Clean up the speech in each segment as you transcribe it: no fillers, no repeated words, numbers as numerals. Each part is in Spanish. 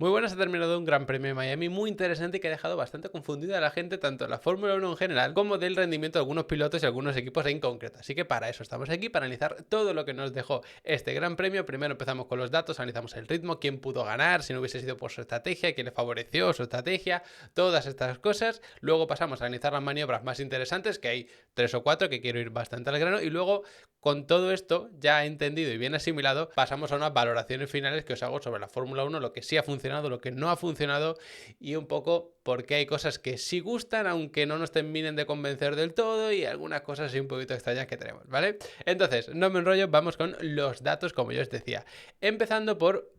Muy buenas, ha terminado un Gran Premio de Miami muy interesante y que ha dejado bastante confundida a la gente tanto en la Fórmula 1 en general como del rendimiento de algunos pilotos y algunos equipos en concreto. Así que para eso estamos aquí, para analizar todo lo que nos dejó este Gran Premio. Primero empezamos con los datos, analizamos el ritmo, quién pudo ganar, si no hubiese sido por su estrategia, quién le favoreció su estrategia, todas estas cosas. Luego pasamos a analizar las maniobras más interesantes, que hay 3 o 4 que quiero ir bastante al grano, y luego con todo esto ya entendido y bien asimilado, pasamos a unas valoraciones finales que os hago sobre la Fórmula 1, lo que sí ha funcionado, lo que no ha funcionado y un poco por qué hay cosas que sí gustan, aunque no nos terminen de convencer del todo, y algunas cosas así un poquito extrañas que tenemos, ¿vale? Entonces, no me enrollo, vamos con los datos, como yo os decía. Empezando por,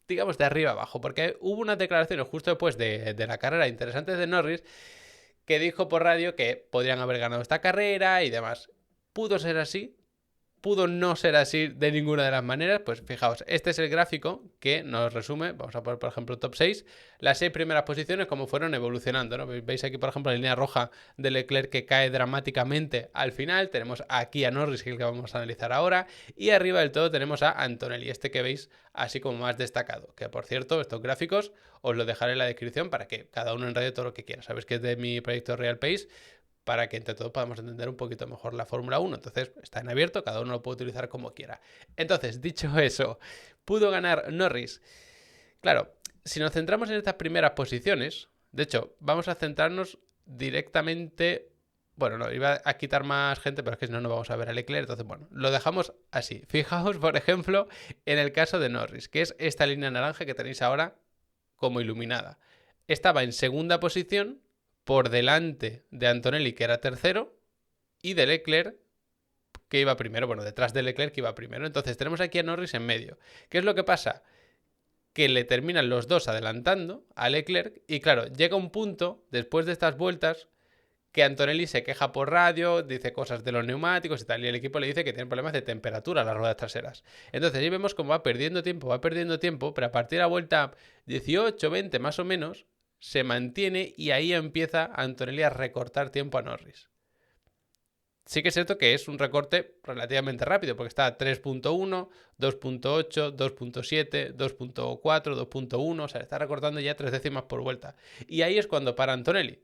digamos, de arriba abajo, porque hubo unas declaraciones justo después de la carrera interesantes de Norris, que dijo por radio que podrían haber ganado esta carrera y demás. ¿Pudo ser así? ¿Pudo no ser así de ninguna de las maneras? Pues fijaos, este es el gráfico que nos resume, vamos a poner por ejemplo top 6, las 6 primeras posiciones, cómo fueron evolucionando, ¿no? Veis aquí por ejemplo la línea roja de Leclerc que cae dramáticamente al final, tenemos aquí a Norris, que es el que vamos a analizar ahora, y arriba del todo tenemos a Antonelli, este que veis así como más destacado, que por cierto, estos gráficos os lo dejaré en la descripción para que cada uno enraye todo lo que quiera. Sabéis que es de mi proyecto Real Pace, para que entre todos podamos entender un poquito mejor la Fórmula 1. Entonces está en abierto, cada uno lo puede utilizar como quiera. Entonces, dicho eso, ¿pudo ganar Norris? Claro, si nos centramos en estas primeras posiciones, de hecho, vamos a centrarnos directamente. Bueno, no, iba a quitar más gente, pero es que si no, no vamos a ver a Leclerc. Entonces, bueno, lo dejamos así. Fijaos, por ejemplo, en el caso de Norris, que es esta línea naranja que tenéis ahora como iluminada. Estaba en segunda posición por delante de Antonelli, que era tercero, y de Leclerc, que iba primero. Bueno, detrás de Leclerc, que iba primero. Entonces tenemos aquí a Norris en medio. ¿Qué es lo que pasa? Que le terminan los dos adelantando a Leclerc, y claro, llega un punto, después de estas vueltas, que Antonelli se queja por radio, dice cosas de los neumáticos y tal, y el equipo le dice que tiene problemas de temperatura a las ruedas traseras. Entonces ahí vemos cómo va perdiendo tiempo, pero a partir de la vuelta 18, 20 más o menos, se mantiene y ahí empieza Antonelli a recortar tiempo a Norris. Sí que es cierto que es un recorte relativamente rápido, porque está a 3.1, 2.8, 2.7, 2.4, 2.1, o sea, está recortando ya 3 décimas por vuelta. Y ahí es cuando para Antonelli.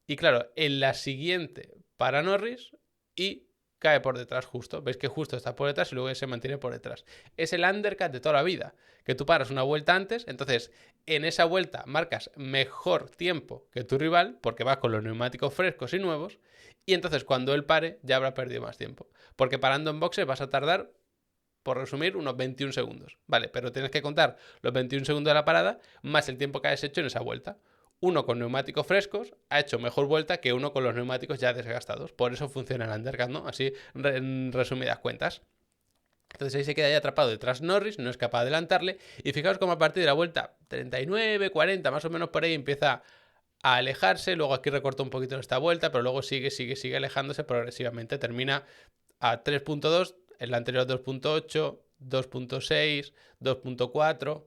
Y claro, en la siguiente para Norris y cae por detrás justo. Veis que justo está por detrás y luego se mantiene por detrás. Es el undercut de toda la vida, que tú paras una vuelta antes, entonces en esa vuelta marcas mejor tiempo que tu rival porque vas con los neumáticos frescos y nuevos, y entonces cuando él pare ya habrá perdido más tiempo. Porque parando en boxes vas a tardar, por resumir, unos 21 segundos. Vale, pero tienes que contar los 21 segundos de la parada más el tiempo que has hecho en esa vuelta. Uno con neumáticos frescos ha hecho mejor vuelta que uno con los neumáticos ya desgastados. Por eso funciona el undercut, ¿no? Así en resumidas cuentas. Entonces ahí se queda ya atrapado detrás Norris, no es capaz de adelantarle. Y fijaos cómo a partir de la vuelta 39, 40, más o menos por ahí empieza a alejarse. Luego aquí recorta un poquito esta vuelta, pero luego sigue alejándose progresivamente. Termina a 3.2, en la anterior 2.8, 2.6, 2.4.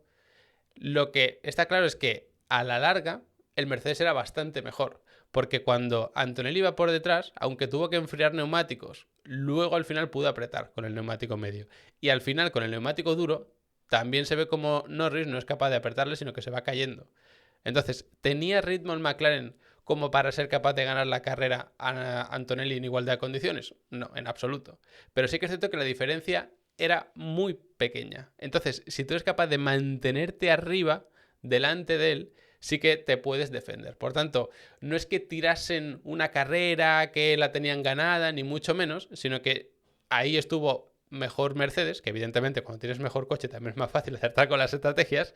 Lo que está claro es que a la larga el Mercedes era bastante mejor, porque cuando Antonelli iba por detrás, aunque tuvo que enfriar neumáticos, luego al final pudo apretar con el neumático medio. Y al final con el neumático duro, también se ve como Norris no es capaz de apretarle, sino que se va cayendo. Entonces, ¿tenía ritmo el McLaren como para ser capaz de ganar la carrera a Antonelli en igualdad de condiciones? No, en absoluto. Pero sí que es cierto que la diferencia era muy pequeña. Entonces, si tú eres capaz de mantenerte arriba, delante de él, sí que te puedes defender. Por tanto, no es que tirasen una carrera que la tenían ganada, ni mucho menos, sino que ahí estuvo mejor Mercedes, que evidentemente cuando tienes mejor coche también es más fácil acertar con las estrategias,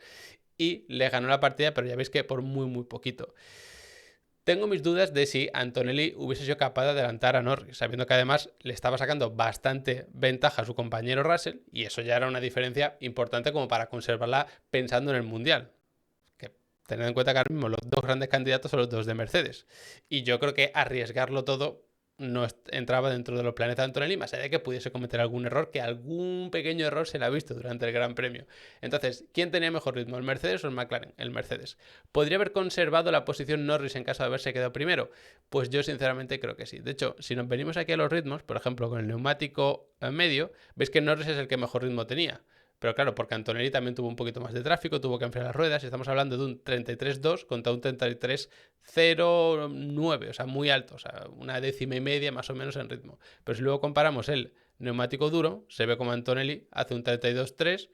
y le ganó la partida, pero ya veis que por muy, muy poquito. Tengo mis dudas de si Antonelli hubiese sido capaz de adelantar a Norris, sabiendo que además le estaba sacando bastante ventaja a su compañero Russell, y eso ya era una diferencia importante como para conservarla pensando en el Mundial. Que tened en cuenta que ahora mismo los dos grandes candidatos son los dos de Mercedes. Y yo creo que arriesgarlo todo no entraba dentro de los planes de Antonelli, más allá de que pudiese cometer algún error, que algún pequeño error se le ha visto durante el Gran Premio. Entonces, ¿quién tenía mejor ritmo, el Mercedes o el McLaren? El Mercedes. ¿Podría haber conservado la posición Norris en caso de haberse quedado primero? Pues yo sinceramente creo que sí. De hecho, si nos venimos aquí a los ritmos, por ejemplo, con el neumático medio, veis que Norris es el que mejor ritmo tenía. Pero claro, porque Antonelli también tuvo un poquito más de tráfico, tuvo que enfriar las ruedas, y estamos hablando de un 33.2 contra un 33.09, o sea, muy alto, o sea, una décima y media más o menos en ritmo. Pero si luego comparamos el neumático duro, se ve como Antonelli hace un 32.3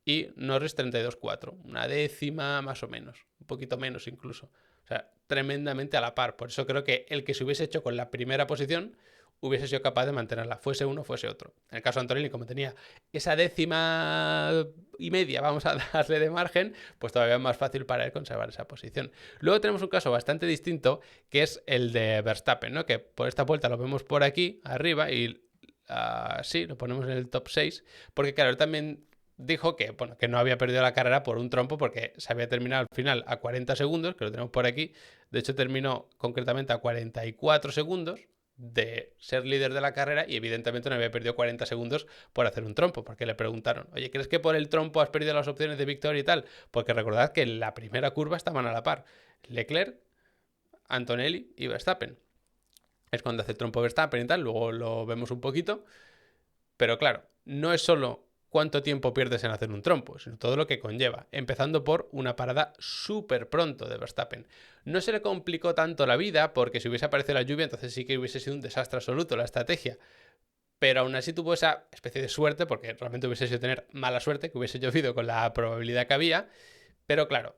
y Norris 32.4, una décima más o menos, un poquito menos incluso. O sea, tremendamente a la par. Por eso creo que el que se hubiese hecho con la primera posición hubiese sido capaz de mantenerla, fuese uno, fuese otro. En el caso de Antonelli, como tenía esa décima y media, vamos a darle de margen, pues todavía es más fácil para él conservar esa posición. Luego tenemos un caso bastante distinto, que es el de Verstappen, ¿no? Que por esta vuelta lo vemos por aquí, arriba, y sí, lo ponemos en el top 6, porque claro, él también dijo que, bueno, que no había perdido la carrera por un trompo porque se había terminado al final a 40 segundos, que lo tenemos por aquí. De hecho, terminó concretamente a 44 segundos de ser líder de la carrera y evidentemente no había perdido 40 segundos por hacer un trompo, porque le preguntaron, oye, ¿crees que por el trompo has perdido las opciones de victoria y tal? Porque recordad que en la primera curva estaban a la par Leclerc, Antonelli y Verstappen. Es cuando hace el trompo Verstappen y tal, luego lo vemos un poquito, pero claro, no es solo cuánto tiempo pierdes en hacer un trompo, sino todo lo que conlleva, empezando por una parada súper pronto de Verstappen. No se le complicó tanto la vida, porque si hubiese aparecido la lluvia, entonces sí que hubiese sido un desastre absoluto la estrategia. Pero aún así tuvo esa especie de suerte, porque realmente hubiese sido tener mala suerte, que hubiese llovido con la probabilidad que había. Pero claro,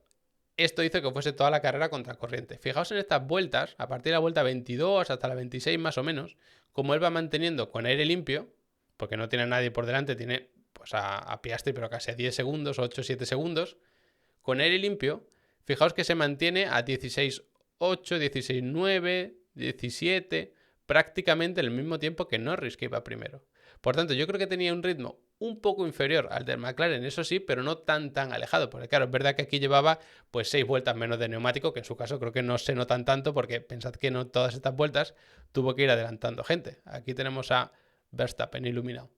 esto hizo que fuese toda la carrera contracorriente. Fijaos en estas vueltas, a partir de la vuelta 22 hasta la 26 más o menos, como él va manteniendo con aire limpio, porque no tiene a nadie por delante, tiene pues a Piastri, pero casi a 10 segundos, 8 7 segundos, con aire limpio, fijaos que se mantiene a 16.8, 16.9, 17, prácticamente el mismo tiempo que Norris, que iba primero. Por tanto, yo creo que tenía un ritmo un poco inferior al del McLaren, eso sí, pero no tan alejado, porque claro, es verdad que aquí llevaba pues 6 vueltas menos de neumático, que en su caso creo que no se notan tanto, porque pensad que no todas estas vueltas tuvo que ir adelantando gente. Aquí tenemos a Verstappen iluminado.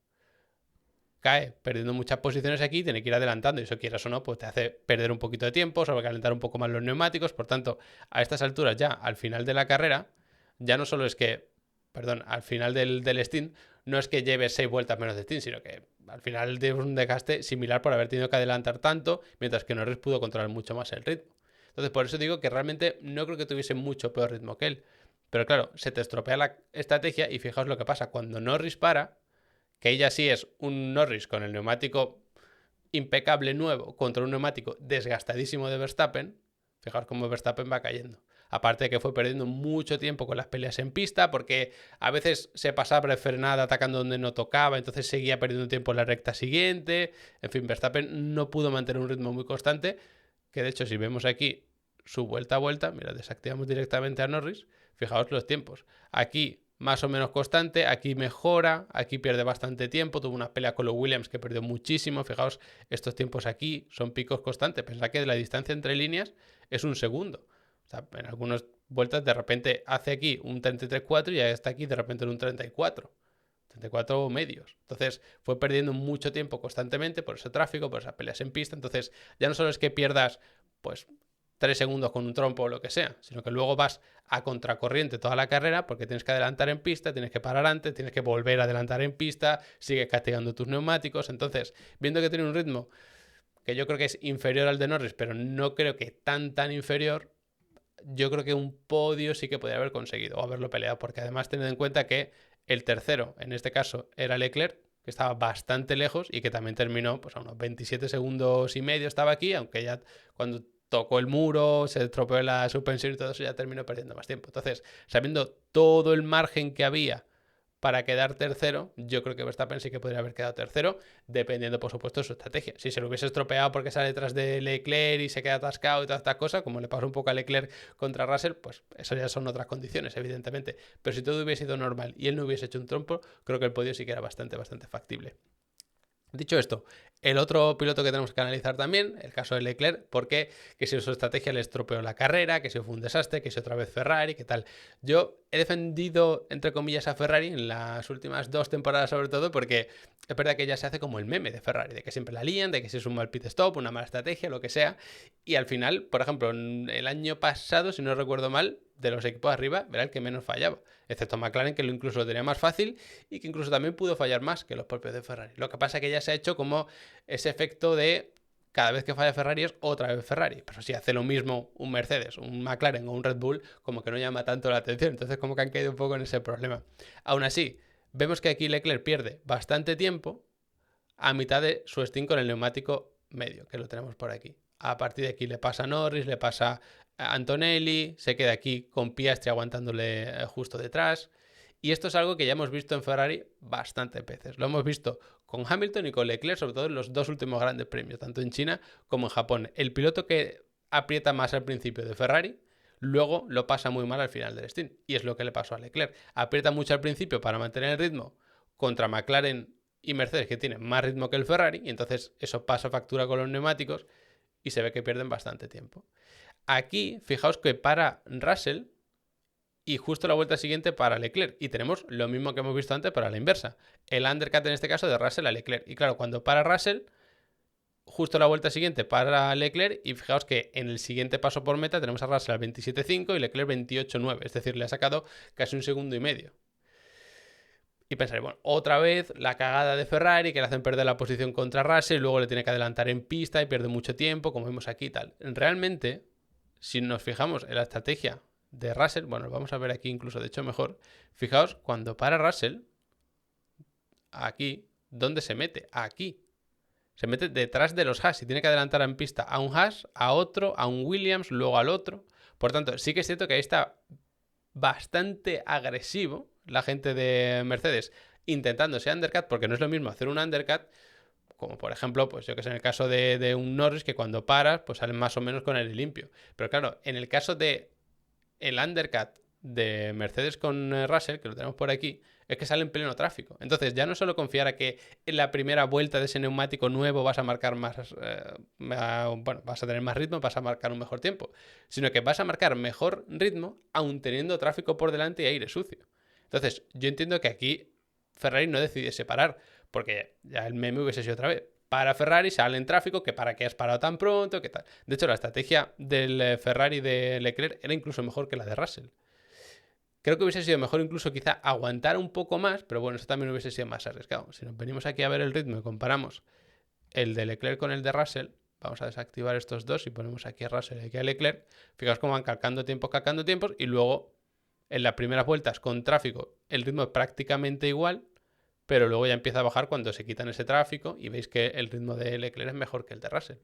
Cae perdiendo muchas posiciones aquí, tiene que ir adelantando y eso quieras o no, pues te hace perder un poquito de tiempo, sobrecalentar un poco más los neumáticos. Por tanto, a estas alturas ya, al final de la carrera, ya no solo es que, perdón, al final del stint, no es que lleve 6 vueltas menos de stint, sino que al final de un desgaste similar por haber tenido que adelantar tanto, mientras que Norris pudo controlar mucho más el ritmo. Entonces, por eso digo que realmente no creo que tuviese mucho peor ritmo que él. Pero claro, se te estropea la estrategia y fijaos lo que pasa. Cuando Norris para, que ella sí es un Norris con el neumático impecable nuevo contra un neumático desgastadísimo de Verstappen, fijaos cómo Verstappen va cayendo. Aparte de que fue perdiendo mucho tiempo con las peleas en pista, porque a veces se pasaba de frenada atacando donde no tocaba, entonces seguía perdiendo tiempo en la recta siguiente. En fin, Verstappen no pudo mantener un ritmo muy constante, que de hecho si vemos aquí su vuelta a vuelta, mira, desactivamos directamente a Norris, fijaos los tiempos. Aquí más o menos constante, aquí mejora, aquí pierde bastante tiempo, tuvo una pelea con los Williams que perdió muchísimo, fijaos, estos tiempos aquí son picos constantes, pensad que la distancia entre líneas es un segundo, o sea, en algunas vueltas de repente hace aquí un 33.4 y ya está aquí de repente en un 34 medios. Entonces fue perdiendo mucho tiempo constantemente por ese tráfico, por esas peleas en pista. Entonces ya no solo es que pierdas pues 3 segundos con un trompo o lo que sea, sino que luego vas a contracorriente toda la carrera porque tienes que adelantar en pista, tienes que parar antes, tienes que volver a adelantar en pista, sigues castigando tus neumáticos. Entonces, viendo que tiene un ritmo que yo creo que es inferior al de Norris, pero no creo que tan inferior, yo creo que un podio sí que podría haber conseguido o haberlo peleado, porque además tened en cuenta que el tercero, en este caso, era Leclerc, que estaba bastante lejos y que también terminó pues a unos 27 segundos y medio estaba aquí, aunque ya cuando tocó el muro, se estropeó la suspensión y todo eso, ya terminó perdiendo más tiempo. Entonces, sabiendo todo el margen que había para quedar tercero, yo creo que Verstappen sí que podría haber quedado tercero, dependiendo, por supuesto, de su estrategia. Si se lo hubiese estropeado porque sale detrás de Leclerc y se queda atascado y todas estas cosas, como le pasó un poco a Leclerc contra Russell, pues eso ya son otras condiciones, evidentemente. Pero si todo hubiese ido normal y él no hubiese hecho un trompo, creo que el podio sí que era bastante factible. Dicho esto, el otro piloto que tenemos que analizar también, el caso de Leclerc, porque que si su estrategia le estropeó la carrera, que si fue un desastre, que si otra vez Ferrari, qué tal. Yo he defendido, entre comillas, a Ferrari en las últimas 2 temporadas sobre todo, porque es verdad que ya se hace como el meme de Ferrari, de que siempre la lían, de que si es un mal pit stop, una mala estrategia, lo que sea, y al final, por ejemplo, el año pasado, si no recuerdo mal, de los equipos de arriba era el que menos fallaba, excepto McLaren, que incluso lo tenía más fácil y que incluso también pudo fallar más que los propios de Ferrari. Lo que pasa es que ya se ha hecho como ese efecto de cada vez que falla Ferrari es otra vez Ferrari, pero si hace lo mismo un Mercedes, un McLaren o un Red Bull, como que no llama tanto la atención, entonces como que han caído un poco en ese problema. Aún así, vemos que aquí Leclerc pierde bastante tiempo a mitad de su stint con el neumático medio, que lo tenemos por aquí. A partir de aquí le pasa a Norris, le pasa a Antonelli, se queda aquí con Piastri aguantándole justo detrás. Y esto es algo que ya hemos visto en Ferrari bastantes veces. Lo hemos visto con Hamilton y con Leclerc, sobre todo en los dos últimos grandes premios, tanto en China como en Japón. El piloto que aprieta más al principio de Ferrari, luego lo pasa muy mal al final del stint. Y es lo que le pasó a Leclerc. Aprieta mucho al principio para mantener el ritmo contra McLaren y Mercedes, que tienen más ritmo que el Ferrari, y entonces eso pasa factura con los neumáticos y se ve que pierden bastante tiempo. Aquí, fijaos que para Russell y justo la vuelta siguiente para Leclerc, y tenemos lo mismo que hemos visto antes para la inversa, el undercut en este caso de Russell a Leclerc, y claro, cuando para Russell, justo la vuelta siguiente para Leclerc, y fijaos que en el siguiente paso por meta tenemos a Russell al 27.5 y Leclerc 28.9, es decir, le ha sacado casi un segundo y medio. Y pensaréis, bueno, otra vez la cagada de Ferrari, que le hacen perder la posición contra Russell, y luego le tiene que adelantar en pista y pierde mucho tiempo, como vemos aquí y tal. Realmente, si nos fijamos en la estrategia de Russell, bueno, vamos a ver aquí incluso, de hecho mejor, fijaos, cuando para Russell, aquí, ¿dónde se mete? Aquí. Se mete detrás de los Haas y tiene que adelantar en pista a un Haas, a otro, a un Williams, luego al otro. Por tanto, sí que es cierto que ahí está bastante agresivo la gente de Mercedes intentando ese undercut, porque no es lo mismo hacer un undercut como por ejemplo, pues yo que sé, en el caso de un Norris, que cuando paras, pues salen más o menos con el limpio. Pero claro, en el caso de el undercut de Mercedes con Russell, que lo tenemos por aquí, es que sale en pleno tráfico. Entonces ya no solo confiar a que en la primera vuelta de ese neumático nuevo vas a marcar más, bueno, vas a tener más ritmo, vas a marcar un mejor tiempo, sino que vas a marcar mejor ritmo aún teniendo tráfico por delante y aire sucio. Entonces yo entiendo que aquí Ferrari no decidiese parar, porque ya el meme hubiese sido otra vez. Para Ferrari sale en tráfico, que para qué has parado tan pronto, que tal. De hecho, la estrategia del Ferrari de Leclerc era incluso mejor que la de Russell. Creo que hubiese sido mejor incluso quizá aguantar un poco más, pero bueno, eso también hubiese sido más arriesgado. Si nos venimos aquí a ver el ritmo y comparamos el de Leclerc con el de Russell, vamos a desactivar estos dos y ponemos aquí a Russell y aquí a Leclerc. Fijaos cómo van calcando tiempos y luego en las primeras vueltas con tráfico el ritmo es prácticamente igual, pero luego ya empieza a bajar cuando se quitan ese tráfico y veis que el ritmo de Leclerc es mejor que el de Russell.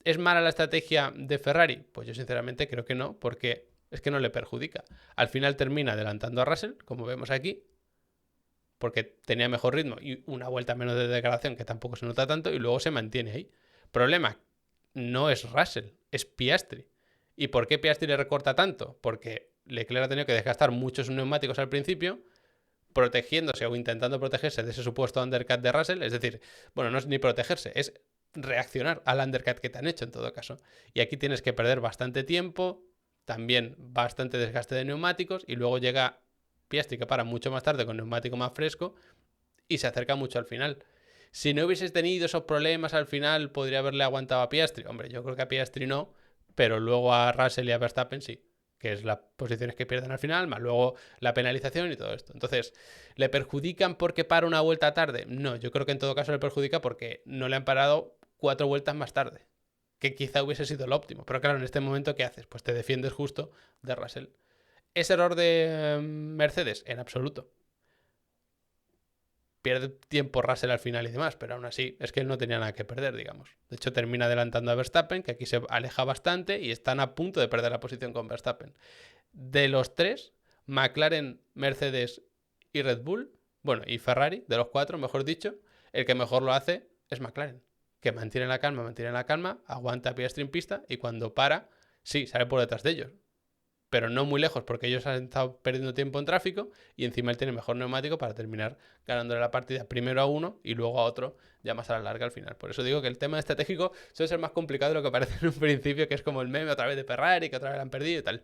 ¿Es mala la estrategia de Ferrari? Pues yo sinceramente creo que no, porque es que no le perjudica. Al final termina adelantando a Russell, como vemos aquí, porque tenía mejor ritmo y una vuelta menos de degradación, que tampoco se nota tanto, y luego se mantiene ahí. Problema, no es Russell, es Piastri. ¿Y por qué Piastri le recorta tanto? Porque Leclerc ha tenido que desgastar muchos neumáticos al principio, protegiéndose o intentando protegerse de ese supuesto undercut de Russell. Es decir, bueno, no es ni protegerse, es reaccionar al undercut que te han hecho en todo caso. Y aquí tienes que perder bastante tiempo, también bastante desgaste de neumáticos, y luego llega Piastri, que para mucho más tarde con neumático más fresco y se acerca mucho al final. Si no hubieses tenido esos problemas al final, ¿podría haberle aguantado a Piastri? Hombre, yo creo que a Piastri no, pero luego a Russell y a Verstappen sí, que es las posiciones que pierden al final, más luego la penalización y todo esto. Entonces, ¿le perjudican porque para una vuelta tarde? No, yo creo que en todo caso le perjudica porque no le han parado 4 vueltas más tarde, que quizá hubiese sido lo óptimo. Pero claro, en este momento, ¿qué haces? Pues te defiendes justo de Russell. ¿Es error de Mercedes? En absoluto. Pierde tiempo Russell al final y demás, pero aún así es que él no tenía nada que perder, digamos. De hecho, termina adelantando a Verstappen, que aquí se aleja bastante y están a punto de perder la posición con Verstappen. De los tres, McLaren, Mercedes y Red Bull, bueno, y Ferrari, de los cuatro, mejor dicho, el que mejor lo hace es McLaren, que mantiene la calma, aguanta a Piastri en pista y cuando para, sí, sale por detrás de ellos, pero no muy lejos porque ellos han estado perdiendo tiempo en tráfico y encima él tiene mejor neumático para terminar ganándole la partida primero a uno y luego a otro ya más a la larga al final. Por eso digo que el tema estratégico suele ser más complicado de lo que parece en un principio, que es como el meme otra vez de Ferrari, que otra vez la han perdido y tal.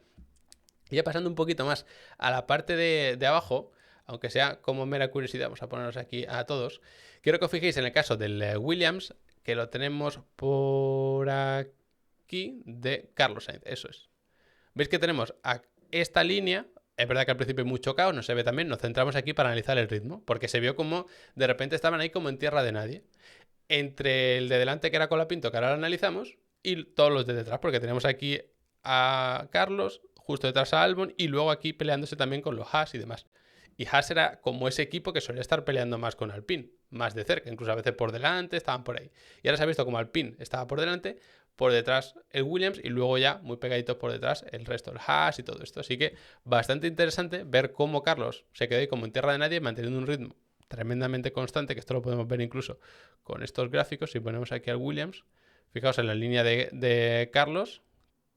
Y ya pasando un poquito más a la parte de abajo, aunque sea como mera curiosidad, vamos a ponernos aquí a todos, quiero que os fijéis en el caso del Williams, que lo tenemos por aquí, de Carlos Sainz, eso es. Veis que tenemos a esta línea, es verdad que al principio hay mucho caos, no se ve también, nos centramos aquí para analizar el ritmo, porque se vio como de repente estaban ahí como en tierra de nadie. Entre el de delante que era Colapinto, que ahora lo analizamos, y todos los de detrás, porque tenemos aquí a Carlos, justo detrás a Albon, y luego aquí peleándose también con los Haas y demás. Y Haas era como ese equipo que solía estar peleando más con Alpine, más de cerca, incluso a veces por delante, estaban por ahí. Y ahora se ha visto como Alpine estaba por delante, por detrás el Williams y luego ya muy pegaditos por detrás el resto, el Haas y todo esto. Así que bastante interesante ver cómo Carlos se quedó ahí como en tierra de nadie, manteniendo un ritmo tremendamente constante, que esto lo podemos ver incluso con estos gráficos. Si ponemos aquí al Williams, fijaos en la línea de Carlos,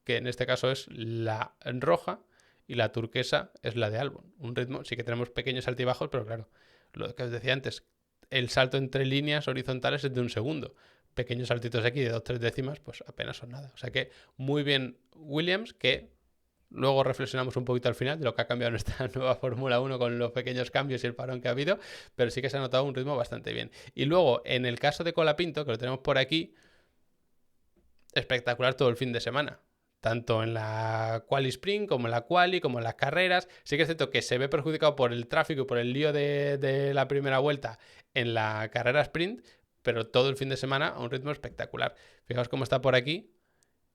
que en este caso es la roja, y la turquesa es la de Albon. Un ritmo, sí que tenemos pequeños altibajos, pero claro, lo que os decía antes, el salto entre líneas horizontales es de un segundo. Pequeños saltitos aquí de 2-3 décimas, pues apenas son nada. O sea que muy bien Williams, que luego reflexionamos un poquito al final de lo que ha cambiado nuestra nueva Fórmula 1 con los pequeños cambios y el parón que ha habido, pero sí que se ha notado un ritmo bastante bien. Y luego, en el caso de Colapinto, que lo tenemos por aquí, espectacular todo el fin de semana. Tanto en la Quali Sprint como en la Quali, como en las carreras. Sí que es cierto que se ve perjudicado por el tráfico y por el lío de la primera vuelta en la carrera Sprint, pero todo el fin de semana a un ritmo espectacular. Fijaos cómo está por aquí.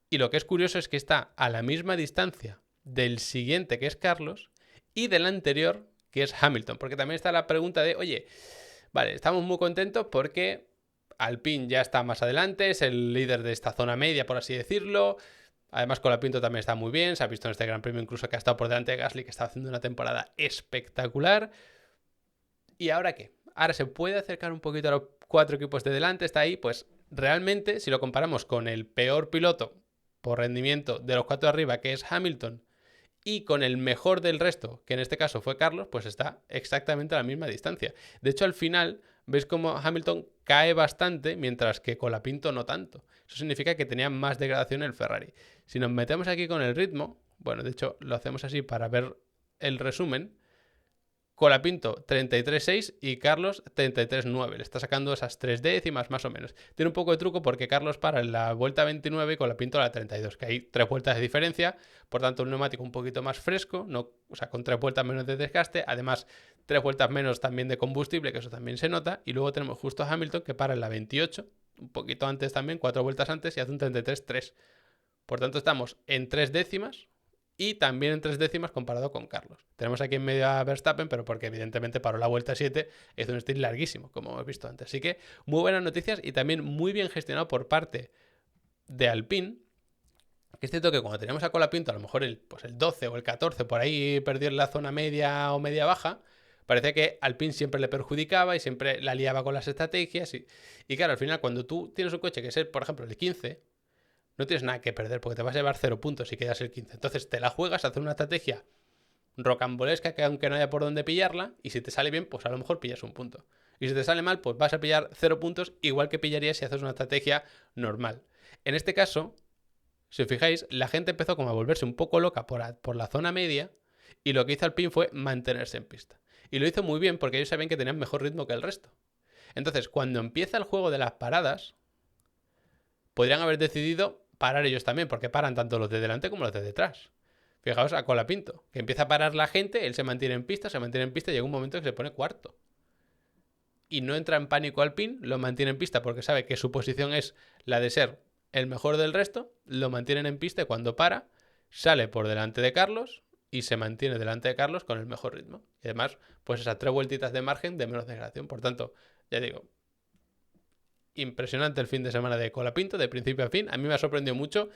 Y lo que es curioso es que está a la misma distancia del siguiente, que es Carlos, y del anterior, que es Hamilton. Porque también está la pregunta de, oye, vale, estamos muy contentos porque Alpine ya está más adelante, es el líder de esta zona media, por así decirlo. Además, Colapinto también está muy bien. Se ha visto en este Gran Premio incluso que ha estado por delante de Gasly, que está haciendo una temporada espectacular. ¿Y ahora qué? Ahora se puede acercar un poquito a los 4 equipos de delante. Está ahí, pues realmente, si lo comparamos con el peor piloto por rendimiento de los 4 de arriba, que es Hamilton, y con el mejor del resto, que en este caso fue Carlos, pues está exactamente a la misma distancia. De hecho, al final, veis cómo Hamilton cae bastante, mientras que Colapinto no tanto. Eso significa que tenía más degradación el Ferrari. Si nos metemos aquí con el ritmo, bueno, de hecho lo hacemos así para ver el resumen. Colapinto 33.6 y Carlos 33.9. Le está sacando esas 3 décimas más o menos. Tiene un poco de truco porque Carlos para en la vuelta 29 y Colapinto a la 32, que hay 3 vueltas de diferencia. Por tanto, un neumático un poquito más fresco, no, o sea, con 3 vueltas menos de desgaste. Además, 3 vueltas menos también de combustible, que eso también se nota. Y luego tenemos justo a Hamilton que para en la 28, un poquito antes también, 4 vueltas antes y hace un 33.3. Por tanto, estamos en 3 décimas. Y también en 3 décimas comparado con Carlos. Tenemos aquí en medio a Verstappen, pero porque evidentemente paró la vuelta 7, es un stint larguísimo, como hemos visto antes. Así que muy buenas noticias y también muy bien gestionado por parte de Alpine. Que es cierto que cuando teníamos a Colapinto, a lo mejor el 12 o el 14, por ahí perdió en la zona media o media baja, parece que Alpine siempre le perjudicaba y siempre la liaba con las estrategias. Y claro, al final, cuando tú tienes un coche que es, por ejemplo, el 15, no tienes nada que perder porque te vas a llevar 0 puntos si quedas el 15. Entonces te la juegas a hacer una estrategia rocambolesca que aunque no haya por dónde pillarla, y si te sale bien, pues a lo mejor pillas un punto. Y si te sale mal, pues vas a pillar 0 puntos, igual que pillarías si haces una estrategia normal. En este caso, si os fijáis, la gente empezó como a volverse un poco loca por la zona media, y lo que hizo Alpine fue mantenerse en pista. Y lo hizo muy bien porque ellos sabían que tenían mejor ritmo que el resto. Entonces, cuando empieza el juego de las paradas, podrían haber decidido parar ellos también, porque paran tanto los de delante como los de detrás. Fijaos a Colapinto, que empieza a parar la gente, él se mantiene en pista, y llega un momento que se pone cuarto. Y no entra en pánico Alpine, lo mantiene en pista porque sabe que su posición es la de ser el mejor del resto, lo mantienen en pista y cuando para, sale por delante de Carlos y se mantiene delante de Carlos con el mejor ritmo. Y además, pues esas 3 vueltitas de margen de menos degradación. Por tanto, ya digo, impresionante el fin de semana de Colapinto, de principio a fin. A mí me ha sorprendido mucho,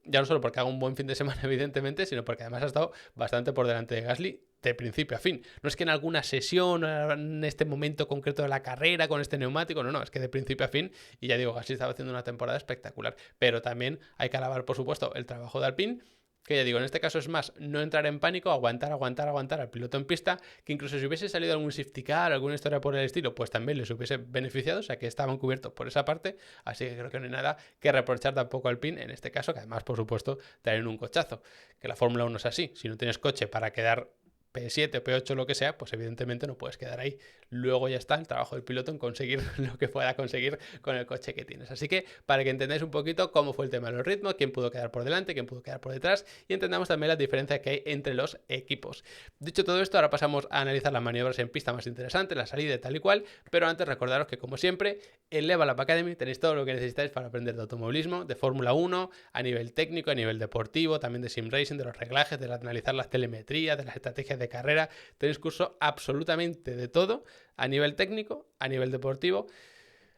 ya no solo porque haga un buen fin de semana, evidentemente, sino porque además ha estado bastante por delante de Gasly de principio a fin. No es que en alguna sesión, en este momento concreto de la carrera, con este neumático, no, es que de principio a fin, y ya digo, Gasly estaba haciendo una temporada espectacular. Pero también hay que alabar, por supuesto, el trabajo de Alpine, que ya digo, en este caso es más no entrar en pánico, aguantar al piloto en pista, que incluso si hubiese salido algún safety car, alguna historia por el estilo, pues también les hubiese beneficiado, o sea que estaban cubiertos por esa parte, así que creo que no hay nada que reprochar tampoco al Alpine en este caso, que además, por supuesto, traen un cochazo, que la Fórmula 1 es así, si no tienes coche para quedar P7 o P8 lo que sea, pues evidentemente no puedes quedar ahí. Luego ya está el trabajo del piloto en conseguir lo que pueda conseguir con el coche que tienes. Así que para que entendáis un poquito cómo fue el tema de los ritmos, quién pudo quedar por delante, quién pudo quedar por detrás y entendamos también las diferencias que hay entre los equipos. Dicho todo esto, ahora pasamos a analizar las maniobras en pista más interesantes, la salida y tal y cual, pero antes recordaros que como siempre en Level Up Academy tenéis todo lo que necesitáis para aprender de automovilismo, de Fórmula 1, a nivel técnico, a nivel deportivo, también de sim racing, de los reglajes, de analizar las telemetrías, de las estrategias de carrera. Tenéis curso absolutamente de todo a nivel técnico, a nivel deportivo.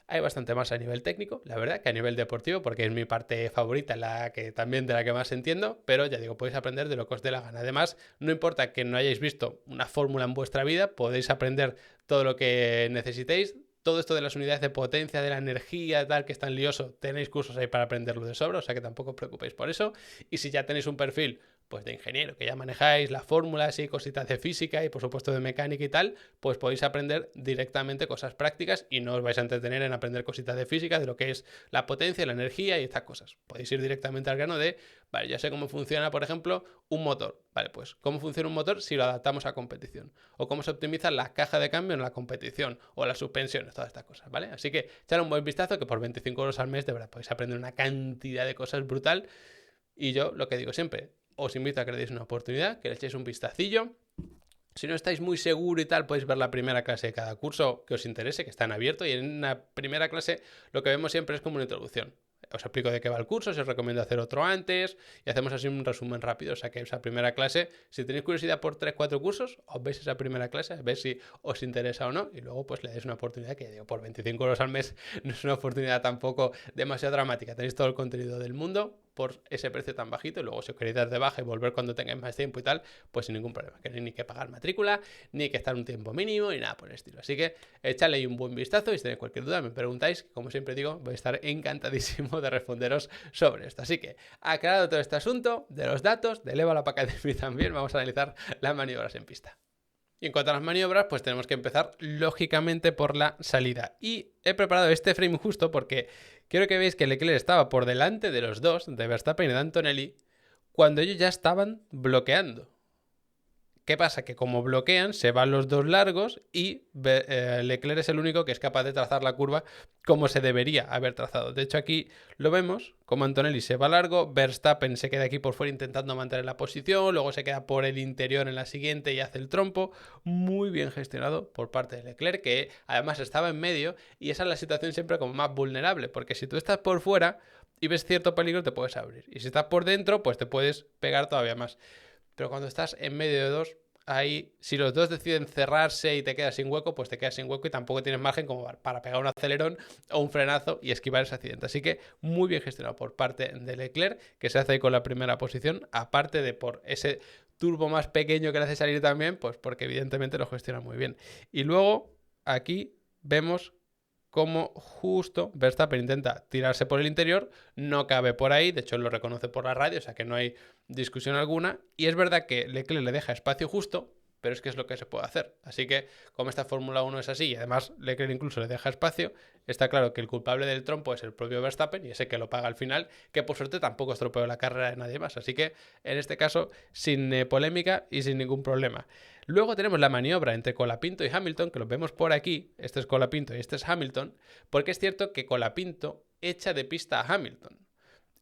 Hay bastante más a nivel técnico, la verdad, que a nivel deportivo, porque es mi parte favorita, también de la que más entiendo, pero ya digo, podéis aprender de lo que os dé la gana. Además, no importa que no hayáis visto una fórmula en vuestra vida, podéis aprender todo lo que necesitéis. Todo esto de las unidades de potencia, de la energía, tal, que es tan lioso, tenéis cursos ahí para aprenderlo de sobra, o sea que tampoco os preocupéis por eso. Y si ya tenéis un perfil pues de ingeniero, que ya manejáis las fórmulas y cositas de física y por supuesto de mecánica y tal, pues podéis aprender directamente cosas prácticas y no os vais a entretener en aprender cositas de física, de lo que es la potencia, la energía y estas cosas. Podéis ir directamente al grano de, vale, ya sé cómo funciona, por ejemplo, un motor. Vale, pues cómo funciona un motor si lo adaptamos a competición. O cómo se optimiza la caja de cambio en la competición o las suspensiones, todas estas cosas, ¿vale? Así que echad un buen vistazo que por 25 euros al mes de verdad podéis aprender una cantidad de cosas brutal. Y yo lo que digo siempre, os invito a que le deis una oportunidad, que le echéis un vistacillo. Si no estáis muy seguros y tal, podéis ver la primera clase de cada curso que os interese, que está en abierto. Y en una primera clase lo que vemos siempre es como una introducción. Os explico de qué va el curso, si os recomiendo hacer otro antes y hacemos así un resumen rápido. O sea que esa primera clase, si tenéis curiosidad por 3-4 cursos, os veis esa primera clase, a ver si os interesa o no y luego pues le dais una oportunidad que digo, por 25 euros al mes no es una oportunidad tampoco demasiado dramática. Tenéis todo el contenido del mundo por ese precio tan bajito y luego si os queréis dar de baja y volver cuando tengáis más tiempo y tal, pues sin ningún problema, que no hay ni que pagar matrícula, ni que estar un tiempo mínimo, ni nada por el estilo. Así que echadle ahí un buen vistazo y si tenéis cualquier duda me preguntáis, que como siempre digo, voy a estar encantadísimo de responderos sobre esto. Así que, aclarado todo este asunto de los datos, de Level Up Academy también, vamos a analizar las maniobras en pista. Y en cuanto a las maniobras, pues tenemos que empezar lógicamente por la salida. Y he preparado este frame justo porque quiero que veáis que Leclerc estaba por delante de los dos, de Verstappen y de Antonelli, cuando ellos ya estaban bloqueando. ¿Qué pasa? Que como bloquean, se van los dos largos y Leclerc es el único que es capaz de trazar la curva como se debería haber trazado. De hecho, aquí lo vemos, como Antonelli se va largo, Verstappen se queda aquí por fuera intentando mantener la posición, luego se queda por el interior en la siguiente y hace el trompo. Muy bien gestionado por parte de Leclerc, que además estaba en medio y esa es la situación siempre como más vulnerable, porque si tú estás por fuera y ves cierto peligro te puedes abrir. Y si estás por dentro, pues te puedes pegar todavía más. Pero cuando estás en medio de dos, ahí, si los dos deciden cerrarse y te quedas sin hueco, pues te quedas sin hueco y tampoco tienes margen como para pegar un acelerón o un frenazo y esquivar ese accidente. Así que muy bien gestionado por parte de Leclerc, que se hace ahí con la primera posición, aparte de por ese turbo más pequeño que le hace salir también, pues porque evidentemente lo gestiona muy bien. Y luego aquí vemos como justo Verstappen intenta tirarse por el interior, no cabe por ahí, de hecho él lo reconoce por la radio, o sea que no hay discusión alguna, y es verdad que Leclerc le deja espacio justo, pero es que es lo que se puede hacer. Así que, como esta Fórmula 1 es así, y además Leclerc incluso le deja espacio, está claro que el culpable del trompo es el propio Verstappen, y ese que lo paga al final, que por suerte tampoco estropeó la carrera de nadie más. Así que, en este caso, sin polémica y sin ningún problema. Luego tenemos la maniobra entre Colapinto y Hamilton, que lo vemos por aquí, este es Colapinto y este es Hamilton, porque es cierto que Colapinto echa de pista a Hamilton.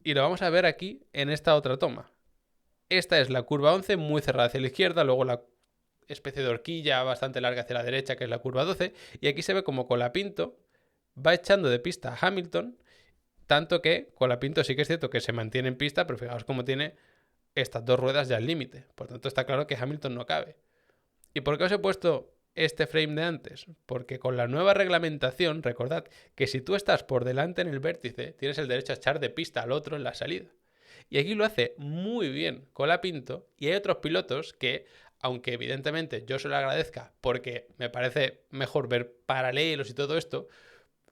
Y lo vamos a ver aquí en esta otra toma. Esta es la curva 11 muy cerrada hacia la izquierda, luego la especie de horquilla bastante larga hacia la derecha, que es la curva 12, y aquí se ve como Colapinto va echando de pista a Hamilton, tanto que Colapinto sí que es cierto que se mantiene en pista, pero fijaos cómo tiene estas dos ruedas ya al límite. Por tanto, está claro que Hamilton no cabe. ¿Y por qué os he puesto este frame de antes? Porque con la nueva reglamentación, recordad que si tú estás por delante en el vértice, tienes el derecho a echar de pista al otro en la salida. Y aquí lo hace muy bien Colapinto y hay otros pilotos que, aunque evidentemente yo se lo agradezca porque me parece mejor ver paralelos y todo esto,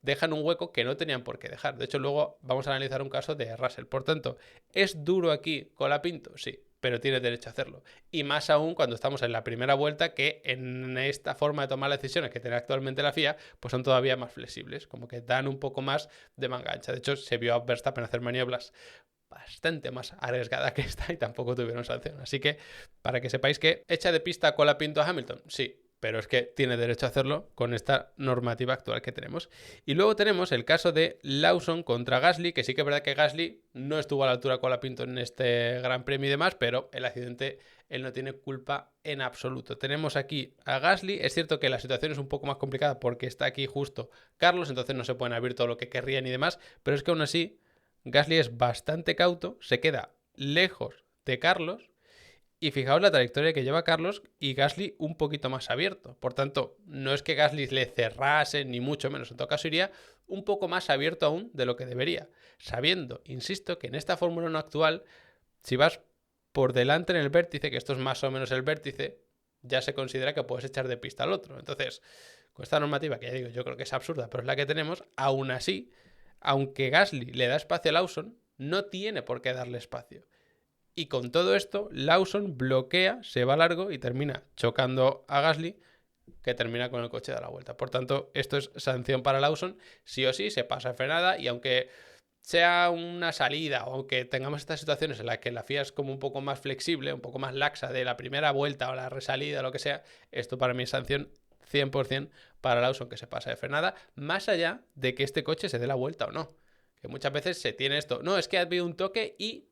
dejan un hueco que no tenían por qué dejar. De hecho, luego vamos a analizar un caso de Russell. Por tanto, ¿es duro aquí Colapinto? Sí, pero tiene derecho a hacerlo. Y más aún cuando estamos en la primera vuelta, que en esta forma de tomar las decisiones que tiene actualmente la FIA, pues son todavía más flexibles, como que dan un poco más de manga ancha. De hecho, se vio a Verstappen hacer maniobras bastante más arriesgada que esta y tampoco tuvieron sanción. Así que, para que sepáis que echa de pista Colapinto a Hamilton, sí, pero es que tiene derecho a hacerlo con esta normativa actual que tenemos. Y luego tenemos el caso de Lawson contra Gasly, que sí que es verdad que Gasly no estuvo a la altura de Colapinto en este Gran Premio y demás, pero el accidente él no tiene culpa en absoluto. Tenemos aquí a Gasly, es cierto que la situación es un poco más complicada porque está aquí justo Carlos, entonces no se pueden abrir todo lo que querrían y demás, pero es que aún así Gasly es bastante cauto, se queda lejos de Carlos. Y fijaos la trayectoria que lleva Carlos y Gasly un poquito más abierto. Por tanto, no es que Gasly le cerrase, ni mucho menos. En todo caso, iría un poco más abierto aún de lo que debería. Sabiendo, insisto, que en esta Fórmula 1 actual, si vas por delante en el vértice, que esto es más o menos el vértice, ya se considera que puedes echar de pista al otro. Entonces, con esta normativa, que ya digo, yo creo que es absurda, pero es la que tenemos, aún así, aunque Gasly le da espacio a Lawson, no tiene por qué darle espacio. Y con todo esto, Lawson bloquea, se va largo y termina chocando a Gasly, que termina con el coche de la vuelta. Por tanto, esto es sanción para Lawson. Sí o sí, se pasa de frenada y aunque sea una salida o aunque tengamos estas situaciones en las que la FIA es como un poco más flexible, un poco más laxa de la primera vuelta o la resalida o lo que sea, esto para mí es sanción 100% para Lawson que se pasa de frenada, más allá de que este coche se dé la vuelta o no. Que muchas veces se tiene esto, no, es que ha habido un toque y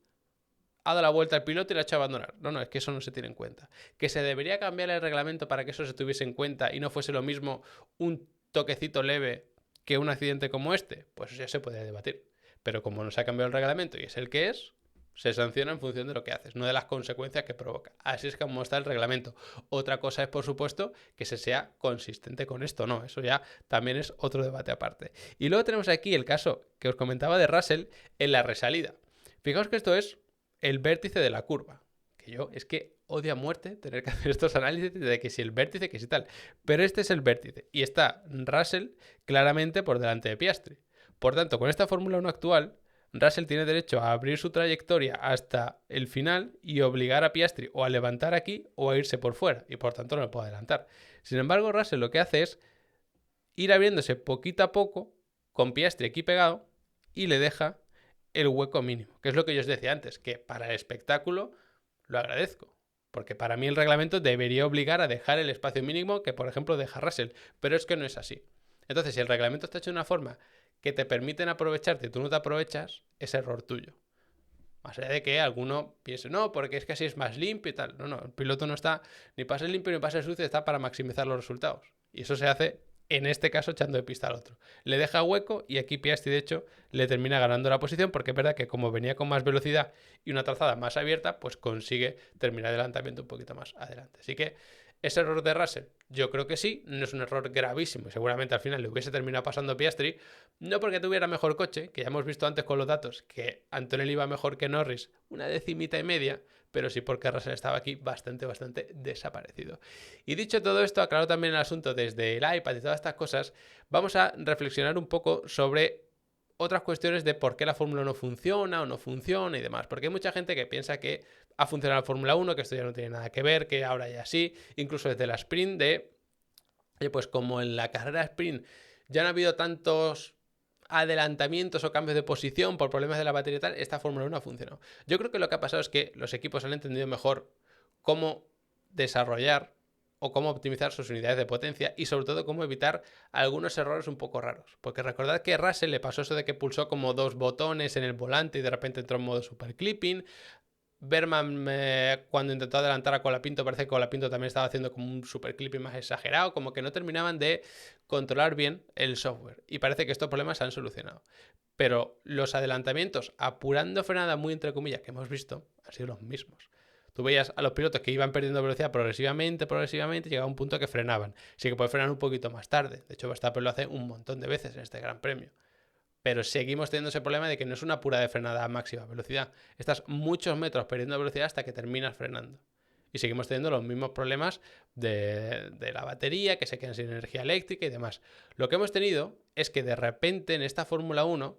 ha dado la vuelta al piloto y la ha hecho abandonar. No, es que eso no se tiene en cuenta. Que se debería cambiar el reglamento para que eso se tuviese en cuenta y no fuese lo mismo un toquecito leve que un accidente como este, pues eso ya se puede debatir. Pero como no se ha cambiado el reglamento y es el que es, se sanciona en función de lo que haces, no de las consecuencias que provoca. Así es como está el reglamento. Otra cosa es, por supuesto, que se sea consistente con esto, no, eso ya también es otro debate aparte. Y luego tenemos aquí el caso que os comentaba de Russell en la resalida. Fijaos que esto es el vértice de la curva. Que yo es que odio a muerte tener que hacer estos análisis de que si el vértice, que si tal. Pero este es el vértice. Y está Russell claramente por delante de Piastri. Por tanto, con esta Fórmula 1 actual, Russell tiene derecho a abrir su trayectoria hasta el final y obligar a Piastri o a levantar aquí o a irse por fuera. Y por tanto no le puede adelantar. Sin embargo, Russell lo que hace es ir abriéndose poquito a poco con Piastri aquí pegado y le deja el hueco mínimo, que es lo que yo os decía antes, que para el espectáculo lo agradezco, porque para mí el reglamento debería obligar a dejar el espacio mínimo que, por ejemplo, deja Russell, pero es que no es así. Entonces, si el reglamento está hecho de una forma que te permiten aprovecharte y tú no te aprovechas, es error tuyo. Más allá de que alguno piense, no, porque es que así es más limpio y tal. No, el piloto no está ni para ser limpio ni para ser sucio, está para maximizar los resultados. Y eso se hace, en este caso, echando de pista al otro. Le deja hueco y aquí Piastri, de hecho, le termina ganando la posición porque es verdad que como venía con más velocidad y una trazada más abierta, pues consigue terminar el adelantamiento un poquito más adelante. Así que, ¿es error de Russell? Yo creo que sí, no es un error gravísimo y seguramente al final le hubiese terminado pasando a Piastri, no porque tuviera mejor coche, que ya hemos visto antes con los datos que Antonelli iba mejor que Norris, una decimita y media, pero sí porque Russell estaba aquí bastante desaparecido. Y dicho todo esto, aclaro también el asunto desde el iPad y todas estas cosas, vamos a reflexionar un poco sobre otras cuestiones de por qué la Fórmula 1 funciona o no funciona y demás. Porque hay mucha gente que piensa que ha funcionado la Fórmula 1, que esto ya no tiene nada que ver, que ahora ya sí, incluso desde la sprint pues como en la carrera sprint ya no ha habido tantos adelantamientos o cambios de posición por problemas de la batería y tal, esta Fórmula 1 ha funcionado. Yo creo que lo que ha pasado es que los equipos han entendido mejor cómo desarrollar o cómo optimizar sus unidades de potencia y sobre todo cómo evitar algunos errores un poco raros. Porque recordad que a Russell le pasó eso de que pulsó como 2 botones en el volante y de repente entró en modo super clipping. Berman, cuando intentó adelantar a Colapinto, parece que Colapinto también estaba haciendo como un super clipping más exagerado, como que no terminaban de controlar bien el software. Y parece que estos problemas se han solucionado. Pero los adelantamientos, apurando frenada muy entre comillas, que hemos visto, han sido los mismos. Tú veías a los pilotos que iban perdiendo velocidad progresivamente, llegaba un punto que frenaban. Sí que puede frenar un poquito más tarde. De hecho, Verstappen lo hace un montón de veces en este Gran Premio. Pero seguimos teniendo ese problema de que no es una pura de frenada a máxima velocidad. Estás muchos metros perdiendo velocidad hasta que terminas frenando. Y seguimos teniendo los mismos problemas de la batería, que se quedan sin energía eléctrica y demás. Lo que hemos tenido es que de repente en esta Fórmula 1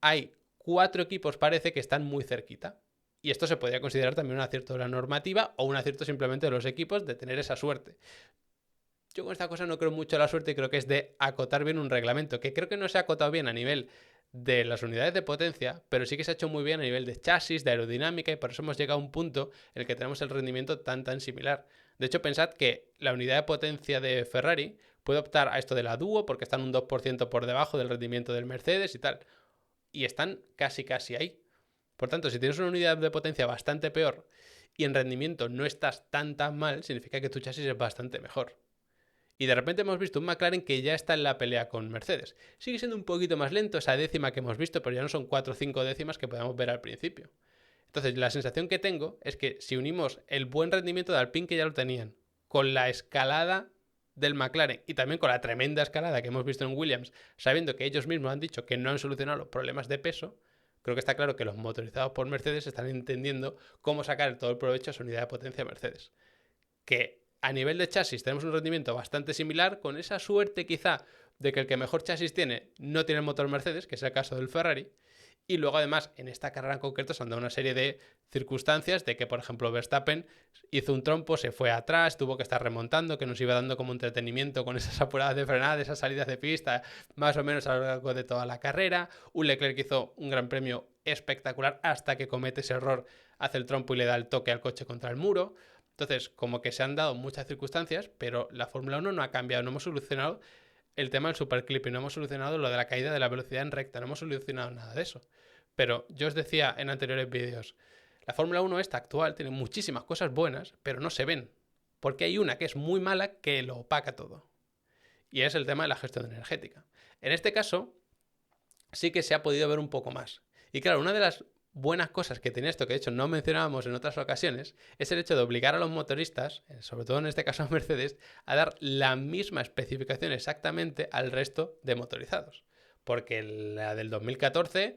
hay 4 equipos, parece, que están muy cerquita. Y esto se podría considerar también un acierto de la normativa o un acierto simplemente de los equipos de tener esa suerte. Yo con esta cosa no creo mucho en la suerte y creo que es de acotar bien un reglamento, que creo que no se ha acotado bien a nivel de las unidades de potencia, pero sí que se ha hecho muy bien a nivel de chasis, de aerodinámica, y por eso hemos llegado a un punto en el que tenemos el rendimiento tan similar. De hecho, pensad que la unidad de potencia de Ferrari puede optar a esto de la Duo porque están un 2% por debajo del rendimiento del Mercedes y tal. Y están casi ahí. Por tanto, si tienes una unidad de potencia bastante peor y en rendimiento no estás tan mal, significa que tu chasis es bastante mejor. Y de repente hemos visto un McLaren que ya está en la pelea con Mercedes. Sigue siendo un poquito más lento esa décima que hemos visto, pero ya no son 4 o 5 décimas que podemos ver al principio. Entonces, la sensación que tengo es que si unimos el buen rendimiento de Alpine, que ya lo tenían, con la escalada del McLaren y también con la tremenda escalada que hemos visto en Williams, sabiendo que ellos mismos han dicho que no han solucionado los problemas de peso, creo que está claro que los motorizados por Mercedes están entendiendo cómo sacar todo el provecho a su unidad de potencia Mercedes. Que a nivel de chasis tenemos un rendimiento bastante similar, con esa suerte quizá de que el que mejor chasis tiene no tiene el motor Mercedes, que es el caso del Ferrari. Y luego además en esta carrera en concreto se han dado una serie de circunstancias de que, por ejemplo, Verstappen hizo un trompo, se fue atrás, tuvo que estar remontando, que nos iba dando como entretenimiento con esas apuradas de frenada, esas salidas de pista, más o menos a lo largo de toda la carrera. Un Leclerc hizo un gran premio espectacular hasta que comete ese error, hace el trompo y le da el toque al coche contra el muro. Entonces, como que se han dado muchas circunstancias, pero la Fórmula 1 no ha cambiado, no hemos solucionado el tema del superclip y no hemos solucionado lo de la caída de la velocidad en recta, no hemos solucionado nada de eso. Pero yo os decía en anteriores vídeos, la Fórmula 1 esta actual tiene muchísimas cosas buenas, pero no se ven, porque hay una que es muy mala que lo opaca todo. Y es el tema de la gestión energética. En este caso, sí que se ha podido ver un poco más. Y claro, una de las buenas cosas que tiene esto, que de hecho no mencionábamos en otras ocasiones, es el hecho de obligar a los motoristas, sobre todo en este caso a Mercedes, a dar la misma especificación exactamente al resto de motorizados. Porque la del 2014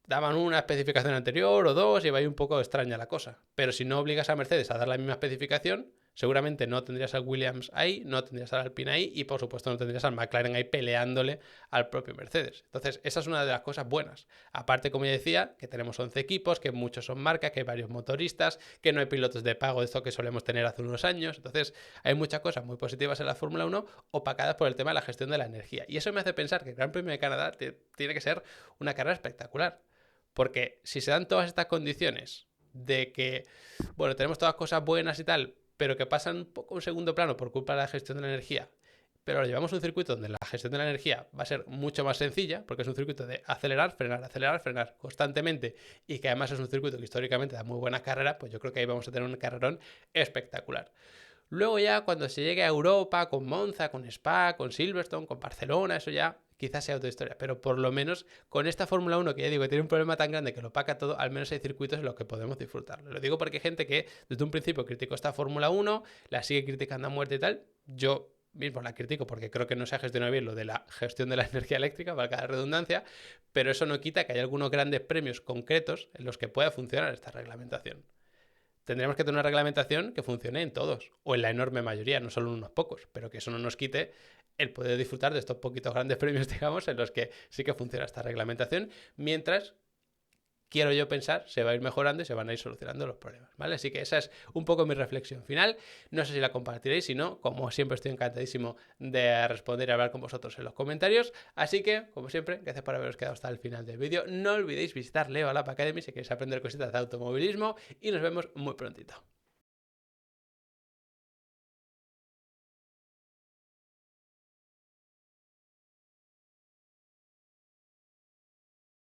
daban una especificación anterior o dos y va ahí un poco extraña la cosa. Pero si no obligas a Mercedes a dar la misma especificación, seguramente no tendrías al Williams ahí, no tendrías al Alpine ahí y por supuesto no tendrías al McLaren ahí peleándole al propio Mercedes. Entonces esa es una de las cosas buenas. Aparte, como ya decía, que tenemos 11 equipos, que muchos son marcas, que hay varios motoristas, que no hay pilotos de pago de esto que solemos tener hace unos años. Entonces hay muchas cosas muy positivas en la Fórmula 1 opacadas por el tema de la gestión de la energía. Y eso me hace pensar que el Gran Premio de Canadá tiene que ser una carrera espectacular. Porque si se dan todas estas condiciones de que, bueno, tenemos todas cosas buenas y tal, pero que pasan un poco a un segundo plano por culpa de la gestión de la energía, pero llevamos un circuito donde la gestión de la energía va a ser mucho más sencilla, porque es un circuito de acelerar, frenar constantemente, y que además es un circuito que históricamente da muy buenas carreras, pues yo creo que ahí vamos a tener un carrerón espectacular. Luego ya cuando se llegue a Europa, con Monza, con Spa, con Silverstone, con Barcelona, eso ya quizás sea otra historia, pero por lo menos con esta Fórmula 1 que ya digo que tiene un problema tan grande que lo opaca todo, al menos hay circuitos en los que podemos disfrutarlo. Lo digo porque hay gente que desde un principio criticó esta Fórmula 1, la sigue criticando a muerte y tal. Yo mismo la critico porque creo que no se ha gestionado bien lo de la gestión de la energía eléctrica, valga la redundancia, pero eso no quita que haya algunos grandes premios concretos en los que pueda funcionar esta reglamentación. Tendríamos que tener una reglamentación que funcione en todos, o en la enorme mayoría, no solo en unos pocos, pero que eso no nos quite el poder disfrutar de estos poquitos grandes premios, digamos, en los que sí que funciona esta reglamentación, mientras, quiero yo pensar, se va a ir mejorando y se van a ir solucionando los problemas, ¿vale? Así que esa es un poco mi reflexión final. No sé si la compartiréis, si no, como siempre estoy encantadísimo de responder y hablar con vosotros en los comentarios. Así que, como siempre, gracias por haberos quedado hasta el final del vídeo. No olvidéis visitar Leo Lap Academy si queréis aprender cositas de automovilismo y nos vemos muy prontito.